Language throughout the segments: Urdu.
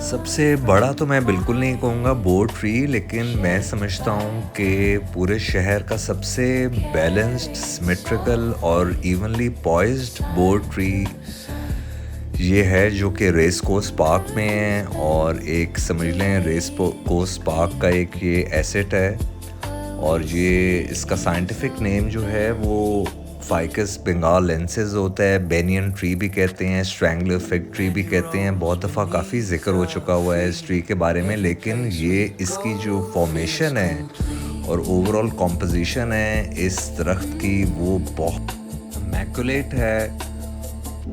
سب سے بڑا تو میں بالکل نہیں کہوں گا بور ٹری، لیکن میں سمجھتا ہوں کہ پورے شہر کا سب سے بیلنسڈ، سمیٹریکل اور ایونلی پوائزڈ بور ٹری یہ ہے جو کہ ریس کورس پارک میں ہے، اور ایک سمجھ لیں ریس کورس پارک کا ایک یہ ایسٹ ہے، اور یہ اس کا سائنٹیفک نیم جو ہے وہ فائکس بنگالینسز ہوتا ہے، بینین ٹری بھی کہتے ہیں، اسٹرینگلر فگ ٹری بھی کہتے ہیں۔ بہت دفعہ کافی ذکر ہو چکا ہوا ہے اس ٹری کے بارے میں، لیکن یہ اس کی جو فارمیشن ہے اور اوور آل کمپوزیشن ہے اس درخت کی وہ بہت امیکولیٹ ہے،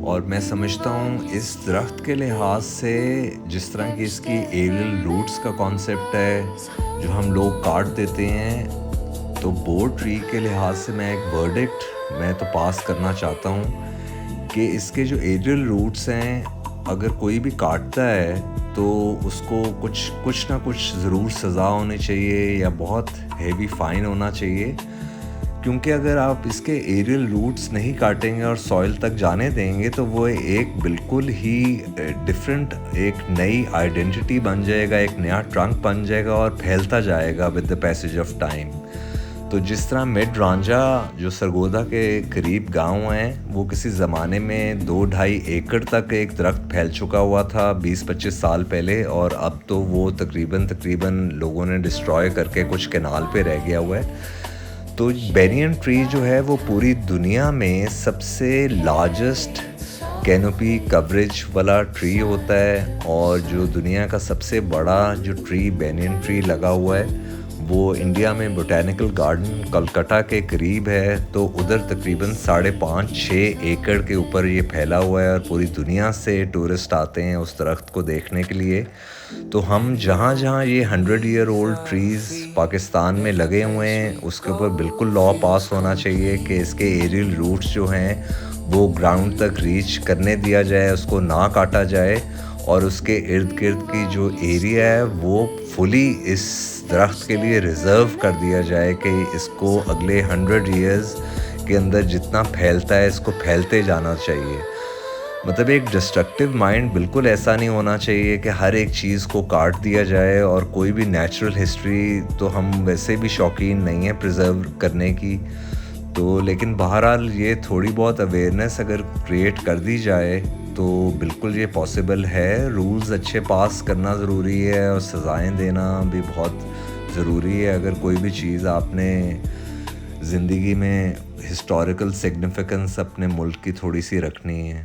اور میں سمجھتا ہوں اس درخت کے لحاظ سے جس طرح کی اس کی ایریل روٹس کا کانسیپٹ ہے جو ہم لوگ کاٹ دیتے ہیں، تو بور ٹری کے لحاظ سے میں ایک ورڈکٹ میں تو پاس کرنا چاہتا ہوں کہ اس کے جو ایریل روٹس ہیں اگر کوئی بھی کاٹتا ہے تو اس کو کچھ نہ کچھ ضرور سزا ہونی چاہیے یا بہت ہیوی فائن ہونا چاہیے، کیونکہ اگر آپ اس کے ایریل روٹس نہیں کاٹیں گے اور سوئل تک جانے دیں گے تو وہ ایک بالکل ہی ڈفرینٹ ایک نئی آئیڈینٹی بن جائے گا، ایک نیا ٹرنک بن جائے گا اور پھیلتا جائے گا with the passage of time. تو جس طرح مڈ رانجھا جو سرگودا کے قریب گاؤں ہیں وہ کسی زمانے میں 2-2.5 ایکڑ تک ایک درخت پھیل چکا ہوا تھا 20-25 سال پہلے، اور اب تو وہ تقریباً لوگوں نے ڈسٹروائے کر کے کچھ کینال پہ رہ گیا ہوا ہے۔ تو بینین ٹری جو ہے وہ پوری دنیا میں سب سے لارجسٹ کینوپی کوریج والا ٹری ہوتا ہے، اور جو دنیا کا سب سے بڑا جو ٹری بینین ٹری لگا ہوا ہے وہ انڈیا میں بوٹینیکل گارڈن کلکتہ کے قریب ہے، تو ادھر تقریباً 5.5-6 ایکڑ کے اوپر یہ پھیلا ہوا ہے، اور پوری دنیا سے ٹورسٹ آتے ہیں اس درخت کو دیکھنے کے لیے۔ تو ہم جہاں یہ 100 ایئر اولڈ ٹریز پاکستان میں لگے ہوئے ہیں اس کے اوپر بالکل لا پاس ہونا چاہیے کہ اس کے ایریل روٹس جو ہیں وہ گراؤنڈ تک ریچ کرنے دیا جائے، اس کو نہ کاٹا جائے، اور اس کے ارد گرد کی جو ایریا ہے وہ فلی اس درخت کے لیے ریزرو کر دیا جائے کہ اس کو اگلے 100 ایئرز کے اندر جتنا پھیلتا ہے اس کو پھیلتے جانا چاہیے۔ مطلب ایک ڈسٹرکٹیو مائنڈ بالکل ایسا نہیں ہونا چاہیے کہ ہر ایک چیز کو کاٹ دیا جائے، اور کوئی بھی نیچرل ہسٹری تو ہم ویسے بھی شوقین نہیں ہیں پریزرو کرنے کی، تو لیکن بہرحال یہ تھوڑی بہت اویئرنیس اگر کریٹ کر دی جائے تو بالکل یہ پاسبل ہے۔ رولز اچھے پاس کرنا ضروری ہے اور سزائیں دینا بھی بہت ضروری ہے اگر کوئی بھی چیز آپ نے زندگی میں ہسٹوریکل سگنیفیکنس اپنے ملک کی تھوڑی سی رکھنی ہے۔